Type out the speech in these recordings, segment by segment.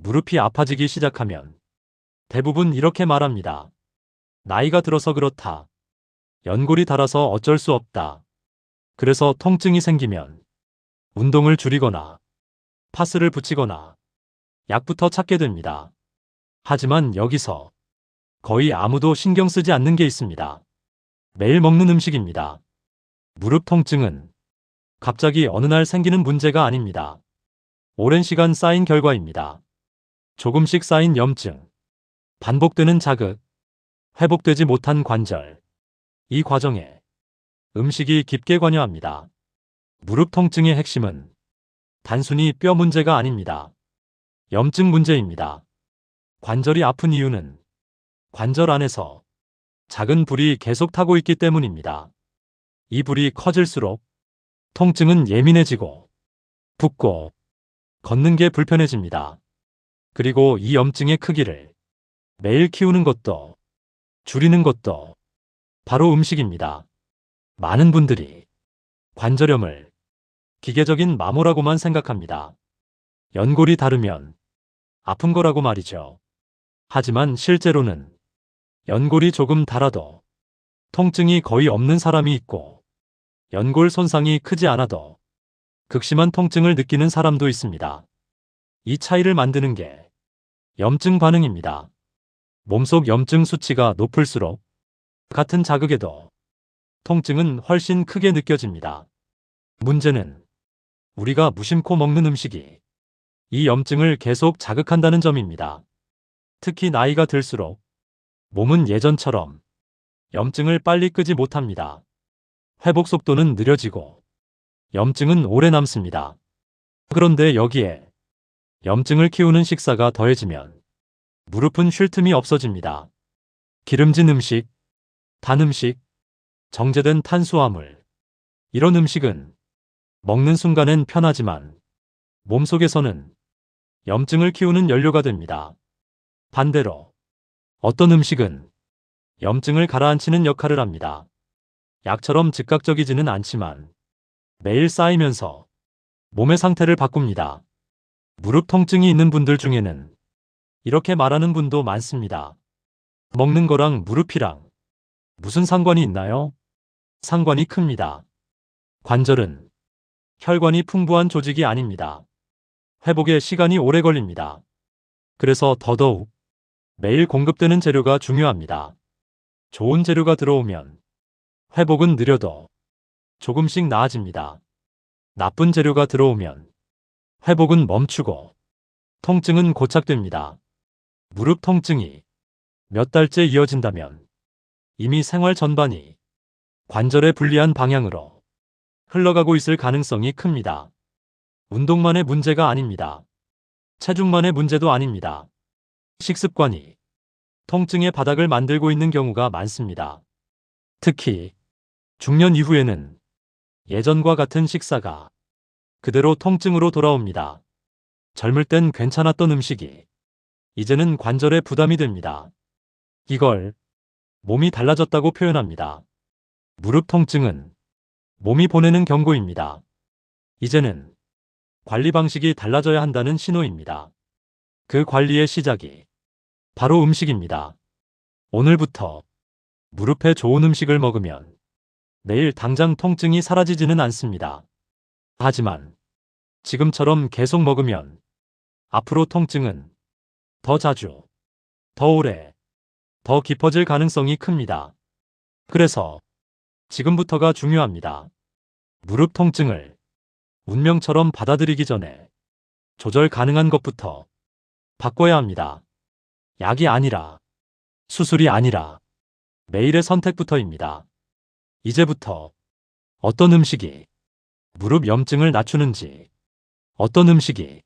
무릎이 아파지기 시작하면 대부분 이렇게 말합니다. 나이가 들어서 그렇다. 연골이 닳아서 어쩔 수 없다. 그래서 통증이 생기면 운동을 줄이거나 파스를 붙이거나 약부터 찾게 됩니다. 하지만 여기서 거의 아무도 신경 쓰지 않는 게 있습니다. 매일 먹는 음식입니다. 무릎 통증은 갑자기 어느 날 생기는 문제가 아닙니다. 오랜 시간 쌓인 결과입니다. 조금씩 쌓인 염증, 반복되는 자극, 회복되지 못한 관절. 이 과정에 음식이 깊게 관여합니다. 무릎 통증의 핵심은 단순히 뼈 문제가 아닙니다. 염증 문제입니다. 관절이 아픈 이유는 관절 안에서 작은 불이 계속 타고 있기 때문입니다. 이 불이 커질수록 통증은 예민해지고 붓고 걷는 게 불편해집니다. 그리고 이 염증의 크기를 매일 키우는 것도 줄이는 것도 바로 음식입니다. 많은 분들이 관절염을 기계적인 마모라고만 생각합니다. 연골이 닳으면 아픈 거라고 말이죠. 하지만 실제로는 연골이 조금 닳아도 통증이 거의 없는 사람이 있고 연골 손상이 크지 않아도 극심한 통증을 느끼는 사람도 있습니다. 이 차이를 만드는 게 염증 반응입니다. 몸속 염증 수치가 높을수록 같은 자극에도 통증은 훨씬 크게 느껴집니다. 문제는 우리가 무심코 먹는 음식이 이 염증을 계속 자극한다는 점입니다. 특히 나이가 들수록 몸은 예전처럼 염증을 빨리 끄지 못합니다. 회복 속도는 느려지고 염증은 오래 남습니다. 그런데 여기에 염증을 키우는 식사가 더해지면 무릎은 쉴 틈이 없어집니다. 기름진 음식, 단 음식, 정제된 탄수화물. 이런 음식은 먹는 순간엔 편하지만 몸속에서는 염증을 키우는 연료가 됩니다. 반대로 어떤 음식은 염증을 가라앉히는 역할을 합니다. 약처럼 즉각적이지는 않지만 매일 쌓이면서 몸의 상태를 바꿉니다. 무릎 통증이 있는 분들 중에는 이렇게 말하는 분도 많습니다. 먹는 거랑 무릎이랑 무슨 상관이 있나요? 상관이 큽니다. 관절은 혈관이 풍부한 조직이 아닙니다. 회복에 시간이 오래 걸립니다. 그래서 더더욱 매일 공급되는 재료가 중요합니다. 좋은 재료가 들어오면 회복은 느려도 조금씩 나아집니다. 나쁜 재료가 들어오면 회복은 멈추고 통증은 고착됩니다. 무릎 통증이 몇 달째 이어진다면 이미 생활 전반이 관절에 불리한 방향으로 흘러가고 있을 가능성이 큽니다. 운동만의 문제가 아닙니다. 체중만의 문제도 아닙니다. 식습관이 통증의 바닥을 만들고 있는 경우가 많습니다. 특히 중년 이후에는 예전과 같은 식사가 그대로 통증으로 돌아옵니다. 젊을 땐 괜찮았던 음식이 이제는 관절에 부담이 됩니다. 이걸 몸이 달라졌다고 표현합니다. 무릎 통증은 몸이 보내는 경고입니다. 이제는 관리 방식이 달라져야 한다는 신호입니다. 그 관리의 시작이 바로 음식입니다. 오늘부터 무릎에 좋은 음식을 먹으면 내일 당장 통증이 사라지지는 않습니다. 하지만 지금처럼 계속 먹으면 앞으로 통증은 더 자주, 더 오래, 더 깊어질 가능성이 큽니다. 그래서 지금부터가 중요합니다. 무릎 통증을 운명처럼 받아들이기 전에 조절 가능한 것부터 바꿔야 합니다. 약이 아니라, 수술이 아니라 매일의 선택부터입니다. 이제부터 어떤 음식이 무릎 염증을 낮추는지, 어떤 음식이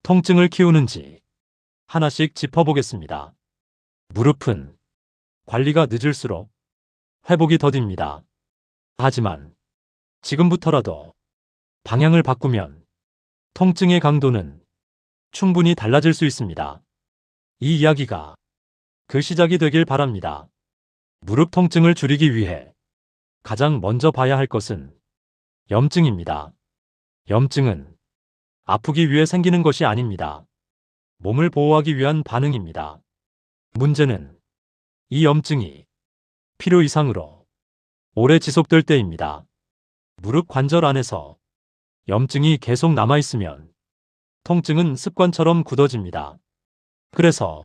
통증을 키우는지 하나씩 짚어보겠습니다. 무릎은 관리가 늦을수록 회복이 더딥니다. 하지만 지금부터라도 방향을 바꾸면 통증의 강도는 충분히 달라질 수 있습니다. 이 이야기가 그 시작이 되길 바랍니다. 무릎 통증을 줄이기 위해 가장 먼저 봐야 할 것은 염증입니다. 염증은 아프기 위해 생기는 것이 아닙니다. 몸을 보호하기 위한 반응입니다. 문제는 이 염증이 필요 이상으로 오래 지속될 때입니다. 무릎 관절 안에서 염증이 계속 남아있으면 통증은 습관처럼 굳어집니다. 그래서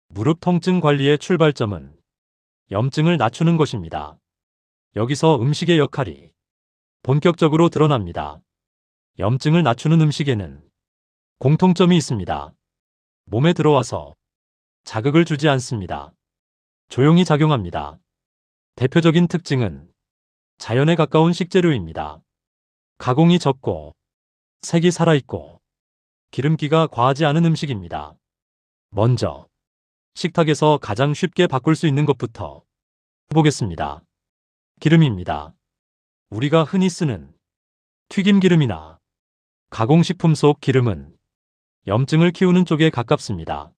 무릎 통증 관리의 출발점은 염증을 낮추는 것입니다. 여기서 음식의 역할이 본격적으로 드러납니다. 염증을 낮추는 음식에는 공통점이 있습니다. 몸에 들어와서 자극을 주지 않습니다. 조용히 작용합니다. 대표적인 특징은 자연에 가까운 식재료입니다. 가공이 적고 색이 살아있고 기름기가 과하지 않은 음식입니다. 먼저 식탁에서 가장 쉽게 바꿀 수 있는 것부터 보겠습니다. 기름입니다. 우리가 흔히 쓰는 튀김 기름이나 가공식품 속 기름은 염증을 키우는 쪽에 가깝습니다.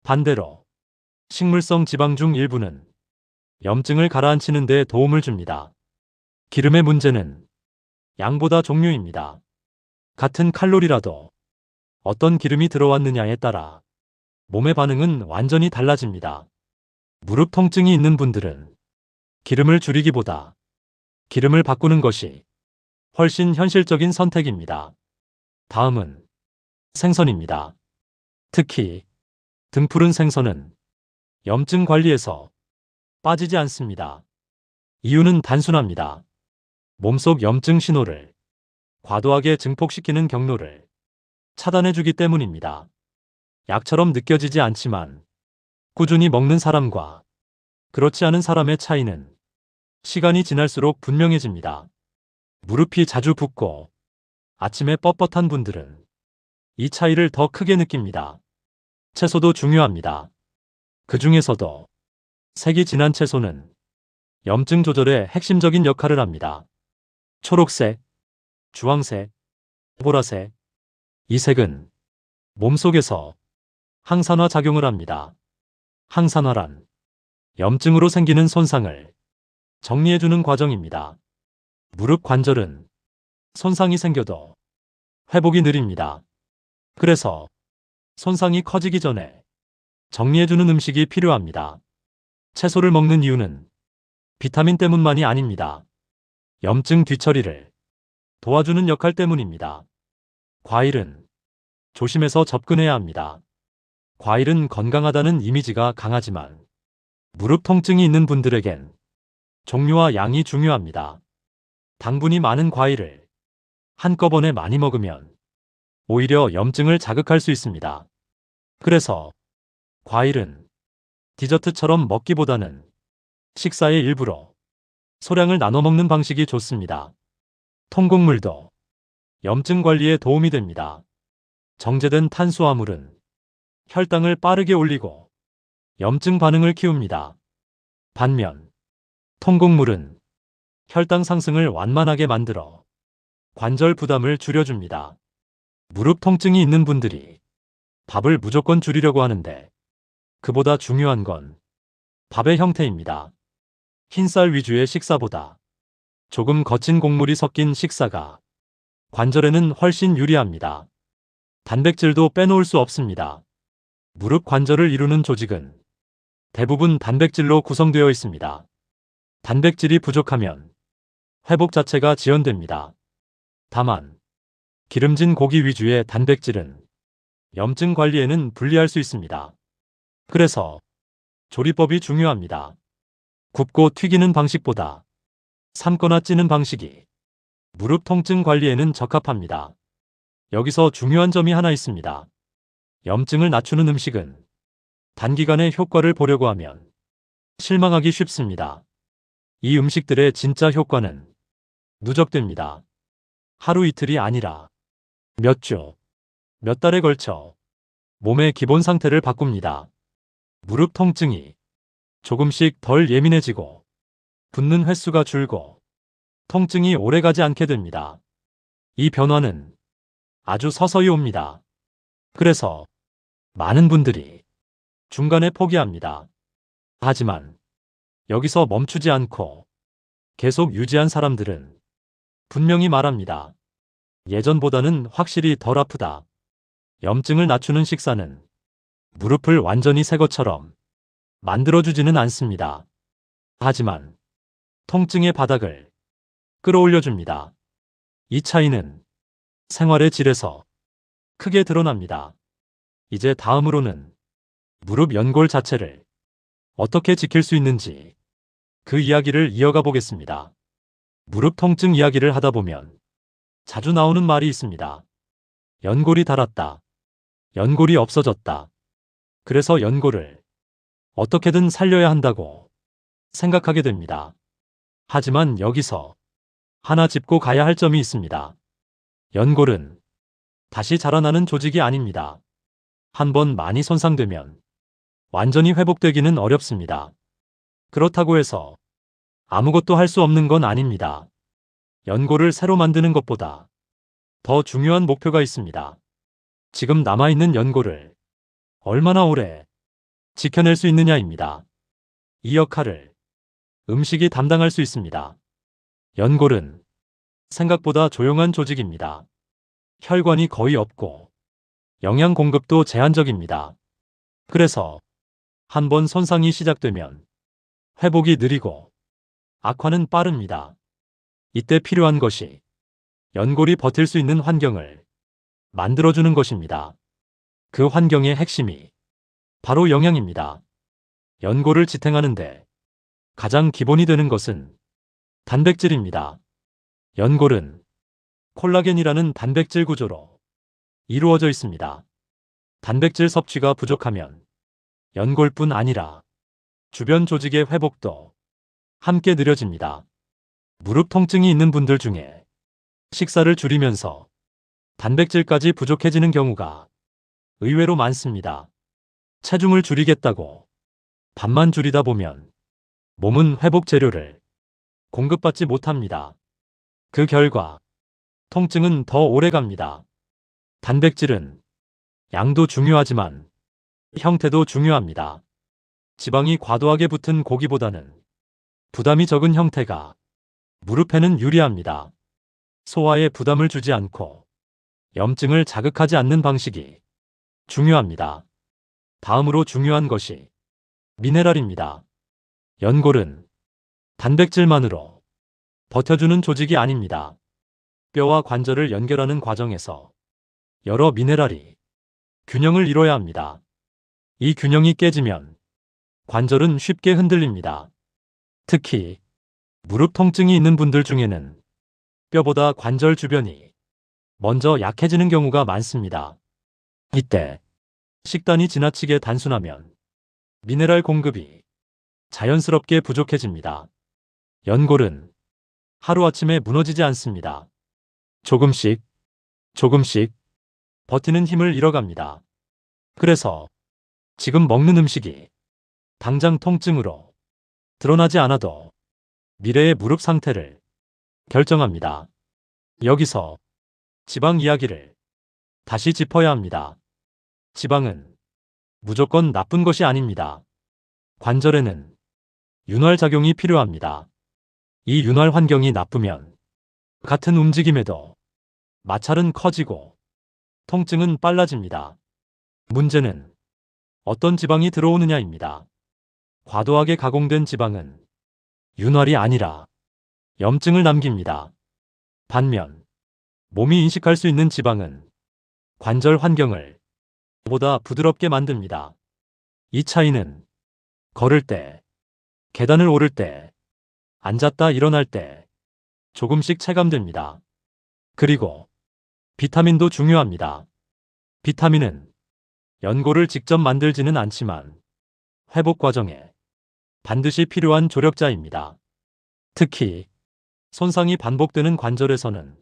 반대로 식물성 지방 중 일부는 염증을 가라앉히는 데 도움을 줍니다. 기름의 문제는 양보다 종류입니다. 같은 칼로리라도 어떤 기름이 들어왔느냐에 따라 몸의 반응은 완전히 달라집니다. 무릎 통증이 있는 분들은 기름을 줄이기보다 기름을 바꾸는 것이 훨씬 현실적인 선택입니다. 다음은 생선입니다. 특히 등푸른 생선은 염증 관리에서 빠지지 않습니다. 이유는 단순합니다. 몸속 염증 신호를 과도하게 증폭시키는 경로를 차단해주기 때문입니다. 약처럼 느껴지지 않지만 꾸준히 먹는 사람과 그렇지 않은 사람의 차이는 시간이 지날수록 분명해집니다. 무릎이 자주 붓고 아침에 뻣뻣한 분들은 이 차이를 더 크게 느낍니다. 채소도 중요합니다. 그 중에서도 색이 진한 채소는 염증 조절에 핵심적인 역할을 합니다. 초록색, 주황색, 보라색. 이 색은 몸속에서 항산화 작용을 합니다. 항산화란 염증으로 생기는 손상을 정리해주는 과정입니다. 무릎 관절은 손상이 생겨도 회복이 느립니다. 그래서 손상이 커지기 전에 정리해주는 음식이 필요합니다. 채소를 먹는 이유는 비타민 때문만이 아닙니다. 염증 뒤처리를 도와주는 역할 때문입니다. 과일은 조심해서 접근해야 합니다. 과일은 건강하다는 이미지가 강하지만 무릎 통증이 있는 분들에겐 종류와 양이 중요합니다. 당분이 많은 과일을 한꺼번에 많이 먹으면 오히려 염증을 자극할 수 있습니다. 그래서 과일은 디저트처럼 먹기보다는 식사의 일부로 소량을 나눠 먹는 방식이 좋습니다. 통곡물도 염증 관리에 도움이 됩니다. 정제된 탄수화물은 혈당을 빠르게 올리고 염증 반응을 키웁니다. 반면 통곡물은 혈당 상승을 완만하게 만들어 관절 부담을 줄여줍니다. 무릎 통증이 있는 분들이 밥을 무조건 줄이려고 하는데 그보다 중요한 건 밥의 형태입니다. 흰쌀 위주의 식사보다 조금 거친 곡물이 섞인 식사가 관절에는 훨씬 유리합니다. 단백질도 빼놓을 수 없습니다. 무릎 관절을 이루는 조직은 대부분 단백질로 구성되어 있습니다. 단백질이 부족하면 회복 자체가 지연됩니다. 다만 기름진 고기 위주의 단백질은 염증 관리에는 불리할 수 있습니다. 그래서 조리법이 중요합니다. 굽고 튀기는 방식보다 삶거나 찌는 방식이 무릎 통증 관리에는 적합합니다. 여기서 중요한 점이 하나 있습니다. 염증을 낮추는 음식은 단기간에 효과를 보려고 하면 실망하기 쉽습니다. 이 음식들의 진짜 효과는 누적됩니다. 하루 이틀이 아니라 몇 주, 몇 달에 걸쳐 몸의 기본 상태를 바꿉니다. 무릎 통증이 조금씩 덜 예민해지고 붓는 횟수가 줄고 통증이 오래가지 않게 됩니다. 이 변화는 아주 서서히 옵니다. 그래서 많은 분들이 중간에 포기합니다. 하지만 여기서 멈추지 않고 계속 유지한 사람들은 분명히 말합니다. 예전보다는 확실히 덜 아프다. 염증을 낮추는 식사는 무릎을 완전히 새 것처럼 만들어주지는 않습니다. 하지만 통증의 바닥을 끌어올려줍니다. 이 차이는 생활의 질에서 크게 드러납니다. 이제 다음으로는 무릎 연골 자체를 어떻게 지킬 수 있는지 그 이야기를 이어가 보겠습니다. 무릎 통증 이야기를 하다 보면 자주 나오는 말이 있습니다. 연골이 닳았다. 연골이 없어졌다. 그래서 연골을 어떻게든 살려야 한다고 생각하게 됩니다. 하지만 여기서 하나 짚고 가야 할 점이 있습니다. 연골은 다시 자라나는 조직이 아닙니다. 한번 많이 손상되면 완전히 회복되기는 어렵습니다. 그렇다고 해서 아무것도 할 수 없는 건 아닙니다. 연골을 새로 만드는 것보다 더 중요한 목표가 있습니다. 지금 남아있는 연골을 얼마나 오래 지켜낼 수 있느냐입니다. 이 역할을 음식이 담당할 수 있습니다. 연골은 생각보다 조용한 조직입니다. 혈관이 거의 없고 영양 공급도 제한적입니다. 그래서 한번 손상이 시작되면 회복이 느리고 악화는 빠릅니다. 이때 필요한 것이 연골이 버틸 수 있는 환경을 만들어주는 것입니다. 그 환경의 핵심이 바로 영양입니다. 연골을 지탱하는데 가장 기본이 되는 것은 단백질입니다. 연골은 콜라겐이라는 단백질 구조로 이루어져 있습니다. 단백질 섭취가 부족하면 연골뿐 아니라 주변 조직의 회복도 함께 느려집니다. 무릎 통증이 있는 분들 중에 식사를 줄이면서 단백질까지 부족해지는 경우가 의외로 많습니다. 체중을 줄이겠다고 밥만 줄이다 보면 몸은 회복 재료를 공급받지 못합니다. 그 결과 통증은 더 오래 갑니다. 단백질은 양도 중요하지만 형태도 중요합니다. 지방이 과도하게 붙은 고기보다는 부담이 적은 형태가 무릎에는 유리합니다. 소화에 부담을 주지 않고 염증을 자극하지 않는 방식이 중요합니다. 다음으로 중요한 것이 미네랄입니다. 연골은 단백질만으로 버텨주는 조직이 아닙니다. 뼈와 관절을 연결하는 과정에서 여러 미네랄이 균형을 이뤄야 합니다. 이 균형이 깨지면 관절은 쉽게 흔들립니다. 특히 무릎 통증이 있는 분들 중에는 뼈보다 관절 주변이 먼저 약해지는 경우가 많습니다. 이때 식단이 지나치게 단순하면 미네랄 공급이 자연스럽게 부족해집니다. 연골은 하루아침에 무너지지 않습니다. 조금씩 버티는 힘을 잃어갑니다. 그래서 지금 먹는 음식이 당장 통증으로 드러나지 않아도 미래의 무릎 상태를 결정합니다. 여기서 지방 이야기를 다시 짚어야 합니다. 지방은 무조건 나쁜 것이 아닙니다. 관절에는 윤활 작용이 필요합니다. 이 윤활 환경이 나쁘면 같은 움직임에도 마찰은 커지고 통증은 빨라집니다. 문제는 어떤 지방이 들어오느냐입니다. 과도하게 가공된 지방은 윤활이 아니라 염증을 남깁니다. 반면 몸이 인식할 수 있는 지방은 관절 환경을 보다 부드럽게 만듭니다. 이 차이는 걸을 때, 계단을 오를 때, 앉았다 일어날 때 조금씩 체감됩니다. 그리고 비타민도 중요합니다. 비타민은 연골을 직접 만들지는 않지만 회복 과정에 반드시 필요한 조력자입니다. 특히 손상이 반복되는 관절에서는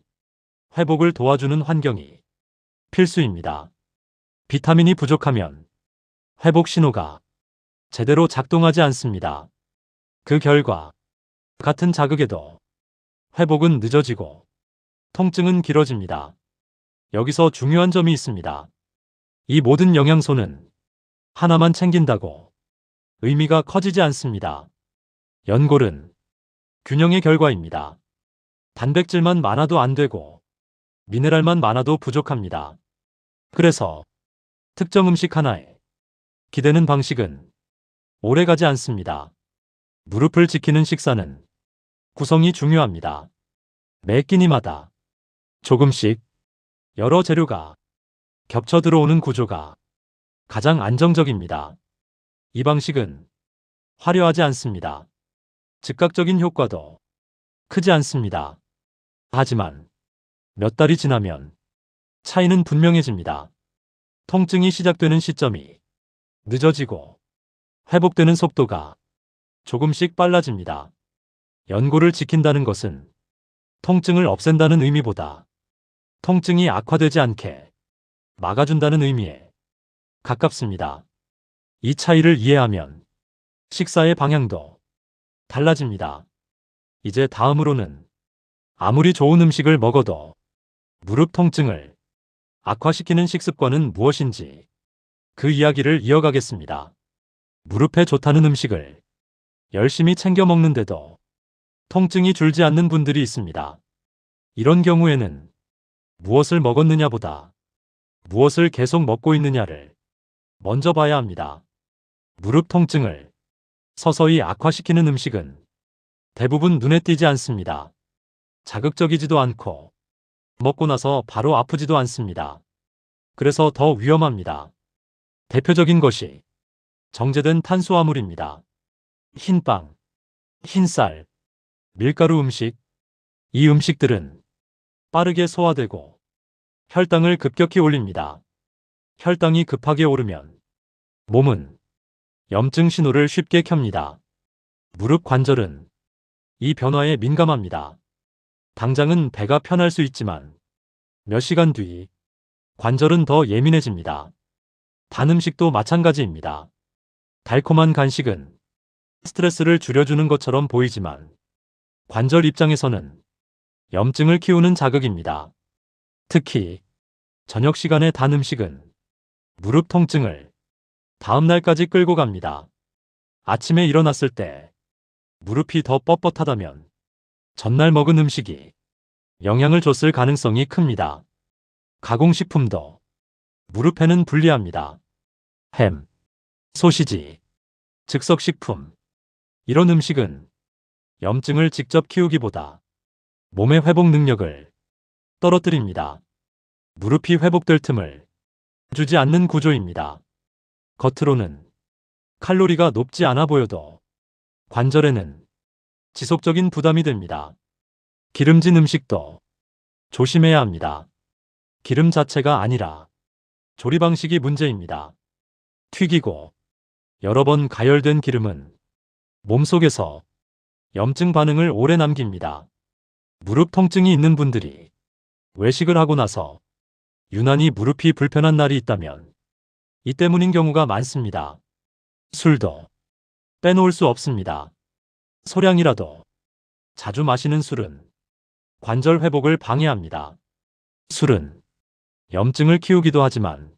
회복을 도와주는 환경이 필수입니다. 비타민이 부족하면 회복 신호가 제대로 작동하지 않습니다. 그 결과 같은 자극에도 회복은 늦어지고 통증은 길어집니다. 여기서 중요한 점이 있습니다. 이 모든 영양소는 하나만 챙긴다고 의미가 커지지 않습니다. 연골은 균형의 결과입니다. 단백질만 많아도 안 되고 미네랄만 많아도 부족합니다. 그래서 특정 음식 하나에 기대는 방식은 오래가지 않습니다. 무릎을 지키는 식사는 구성이 중요합니다. 매 끼니마다 조금씩 여러 재료가 겹쳐 들어오는 구조가 가장 안정적입니다. 이 방식은 화려하지 않습니다. 즉각적인 효과도 크지 않습니다. 하지만 몇 달이 지나면 차이는 분명해집니다. 통증이 시작되는 시점이 늦어지고 회복되는 속도가 조금씩 빨라집니다. 연골을 지킨다는 것은 통증을 없앤다는 의미보다 통증이 악화되지 않게 막아준다는 의미에 가깝습니다. 이 차이를 이해하면 식사의 방향도 달라집니다. 이제 다음으로는 아무리 좋은 음식을 먹어도 무릎 통증을 악화시키는 식습관은 무엇인지 그 이야기를 이어가겠습니다. 무릎에 좋다는 음식을 열심히 챙겨 먹는데도 통증이 줄지 않는 분들이 있습니다. 이런 경우에는 무엇을 먹었느냐보다 무엇을 계속 먹고 있느냐를 먼저 봐야 합니다. 무릎 통증을 서서히 악화시키는 음식은 대부분 눈에 띄지 않습니다. 자극적이지도 않고 먹고 나서 바로 아프지도 않습니다. 그래서 더 위험합니다. 대표적인 것이 정제된 탄수화물입니다. 흰빵, 흰쌀, 밀가루 음식. 이 음식들은 빠르게 소화되고 혈당을 급격히 올립니다. 혈당이 급하게 오르면 몸은 염증 신호를 쉽게 켭니다. 무릎 관절은 이 변화에 민감합니다. 당장은 배가 편할 수 있지만 몇 시간 뒤 관절은 더 예민해집니다. 단 음식도 마찬가지입니다. 달콤한 간식은 스트레스를 줄여주는 것처럼 보이지만 관절 입장에서는 염증을 키우는 자극입니다. 특히 저녁 시간의 단 음식은 무릎 통증을 다음 날까지 끌고 갑니다. 아침에 일어났을 때 무릎이 더 뻣뻣하다면 전날 먹은 음식이 영향을 줬을 가능성이 큽니다. 가공식품도 무릎에는 불리합니다. 햄, 소시지, 즉석식품. 이런 음식은 염증을 직접 키우기보다 몸의 회복 능력을 떨어뜨립니다. 무릎이 회복될 틈을 주지 않는 구조입니다. 겉으로는 칼로리가 높지 않아 보여도 관절에는 지속적인 부담이 됩니다. 기름진 음식도 조심해야 합니다. 기름 자체가 아니라 조리 방식이 문제입니다. 튀기고 여러 번 가열된 기름은 몸속에서 염증 반응을 오래 남깁니다. 무릎 통증이 있는 분들이 외식을 하고 나서 유난히 무릎이 불편한 날이 있다면 이 때문인 경우가 많습니다. 술도 빼놓을 수 없습니다. 소량이라도 자주 마시는 술은 관절 회복을 방해합니다. 술은 염증을 키우기도 하지만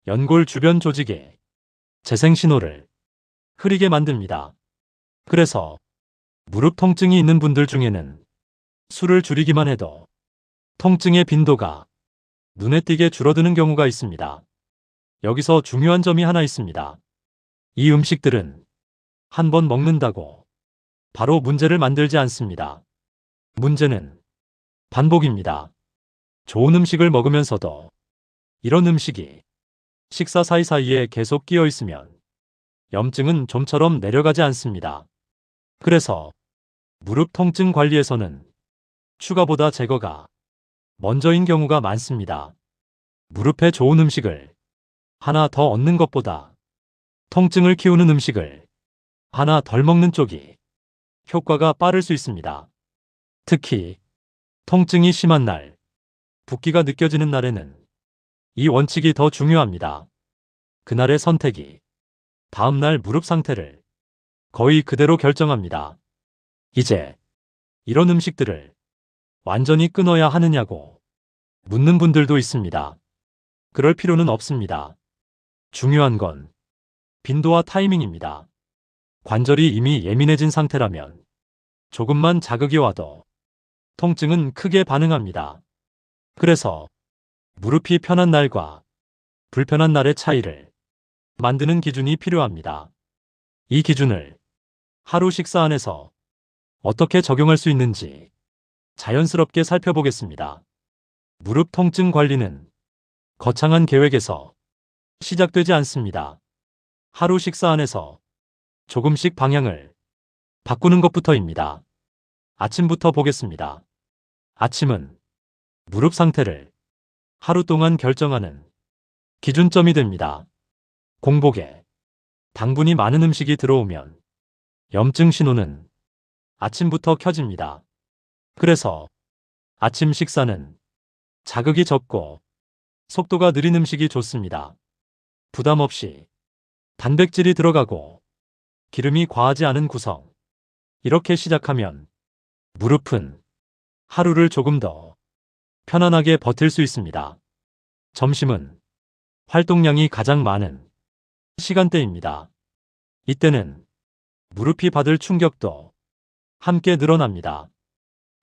연골 주변 조직에 재생 신호를 흐리게 만듭니다. 그래서 무릎 통증이 있는 분들 중에는 술을 줄이기만 해도 통증의 빈도가 눈에 띄게 줄어드는 경우가 있습니다. 여기서 중요한 점이 하나 있습니다. 이 음식들은 한 번 먹는다고 바로 문제를 만들지 않습니다. 문제는 반복입니다. 좋은 음식을 먹으면서도 이런 음식이 식사 사이사이에 계속 끼어 있으면 염증은 좀처럼 내려가지 않습니다. 그래서 무릎 통증 관리에서는 추가보다 제거가 먼저인 경우가 많습니다. 무릎에 좋은 음식을 하나 더 얻는 것보다 통증을 키우는 음식을 하나 덜 먹는 쪽이 효과가 빠를 수 있습니다. 특히 통증이 심한 날, 붓기가 느껴지는 날에는 이 원칙이 더 중요합니다. 그날의 선택이 다음날 무릎 상태를 거의 그대로 결정합니다. 이제 이런 음식들을 완전히 끊어야 하느냐고 묻는 분들도 있습니다. 그럴 필요는 없습니다. 중요한 건 빈도와 타이밍입니다. 관절이 이미 예민해진 상태라면 조금만 자극이 와도 통증은 크게 반응합니다. 그래서 무릎이 편한 날과 불편한 날의 차이를 만드는 기준이 필요합니다. 이 기준을 하루 식사 안에서 어떻게 적용할 수 있는지 자연스럽게 살펴보겠습니다. 무릎 통증 관리는 거창한 계획에서 시작되지 않습니다. 하루 식사 안에서 조금씩 방향을 바꾸는 것부터입니다. 아침부터 보겠습니다. 아침은 무릎 상태를 하루 동안 결정하는 기준점이 됩니다. 공복에 당분이 많은 음식이 들어오면 염증 신호는 아침부터 켜집니다. 그래서 아침 식사는 자극이 적고 속도가 느린 음식이 좋습니다. 부담 없이 단백질이 들어가고 기름이 과하지 않은 구성. 이렇게 시작하면 무릎은 하루를 조금 더 편안하게 버틸 수 있습니다. 점심은 활동량이 가장 많은 시간대입니다. 이때는 무릎이 받을 충격도 함께 늘어납니다.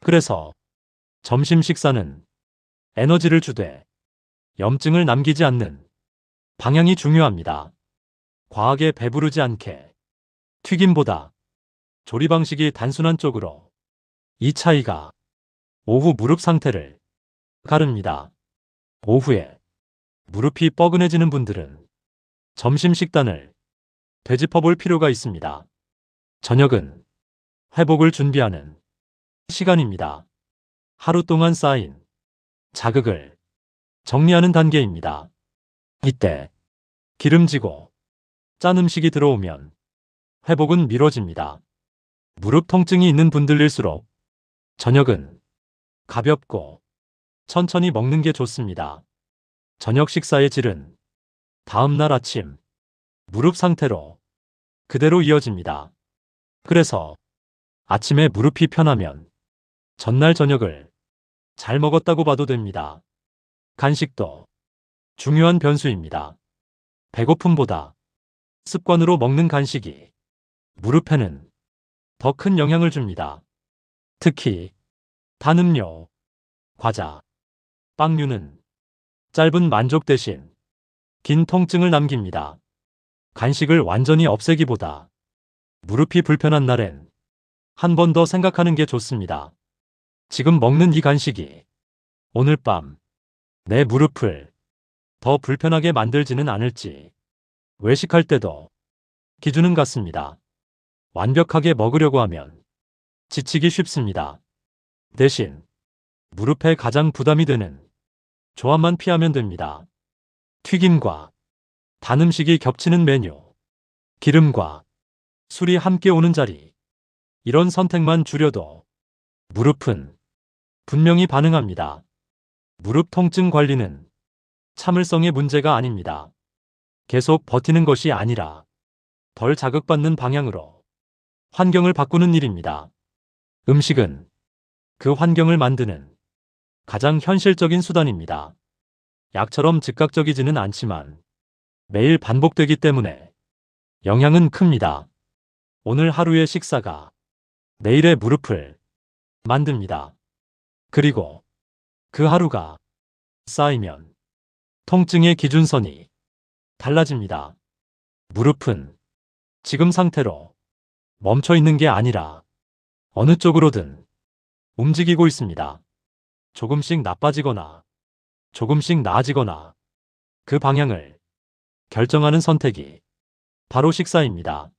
그래서 점심 식사는 에너지를 주되 염증을 남기지 않는 방향이 중요합니다. 과하게 배부르지 않게 튀김보다 조리 방식이 단순한 쪽으로 이 차이가 오후 무릎 상태를 가릅니다. 오후에 무릎이 뻐근해지는 분들은 점심 식단을 되짚어 볼 필요가 있습니다. 저녁은 회복을 준비하는 시간입니다. 하루 동안 쌓인 자극을 정리하는 단계입니다. 이때 기름지고 짠 음식이 들어오면 회복은 미뤄집니다. 무릎 통증이 있는 분들일수록 저녁은 가볍고 천천히 먹는 게 좋습니다. 저녁 식사의 질은 다음날 아침 무릎 상태로 그대로 이어집니다. 그래서 아침에 무릎이 편하면 전날 저녁을 잘 먹었다고 봐도 됩니다. 간식도 중요한 변수입니다. 배고픔보다 습관으로 먹는 간식이 무릎에는 더 큰 영향을 줍니다. 특히 단 음료, 과자, 빵류는 짧은 만족 대신 긴 통증을 남깁니다. 간식을 완전히 없애기보다 무릎이 불편한 날엔 한 번 더 생각하는 게 좋습니다. 지금 먹는 이 간식이 오늘 밤 내 무릎을 더 불편하게 만들지는 않을지. 외식할 때도 기준은 같습니다. 완벽하게 먹으려고 하면 지치기 쉽습니다. 대신 무릎에 가장 부담이 되는 조합만 피하면 됩니다. 튀김과 단 음식이 겹치는 메뉴, 기름과 술이 함께 오는 자리. 이런 선택만 줄여도 무릎은 분명히 반응합니다. 무릎 통증 관리는 참을성의 문제가 아닙니다. 계속 버티는 것이 아니라 덜 자극받는 방향으로 환경을 바꾸는 일입니다. 음식은 그 환경을 만드는 가장 현실적인 수단입니다. 약처럼 즉각적이지는 않지만 매일 반복되기 때문에 영향은 큽니다. 오늘 하루의 식사가 내일의 무릎을 만듭니다. 그리고 그 하루가 쌓이면 통증의 기준선이 달라집니다. 무릎은 지금 상태로 멈춰 있는 게 아니라 어느 쪽으로든 움직이고 있습니다. 조금씩 나빠지거나 조금씩 나아지거나 그 방향을 결정하는 선택이 바로 식사입니다.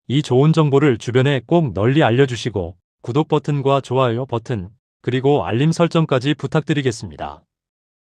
이 좋은 정보를 주변에 꼭 널리 알려주시고 구독 버튼과 좋아요 버튼 그리고 알림 설정까지 부탁드리겠습니다.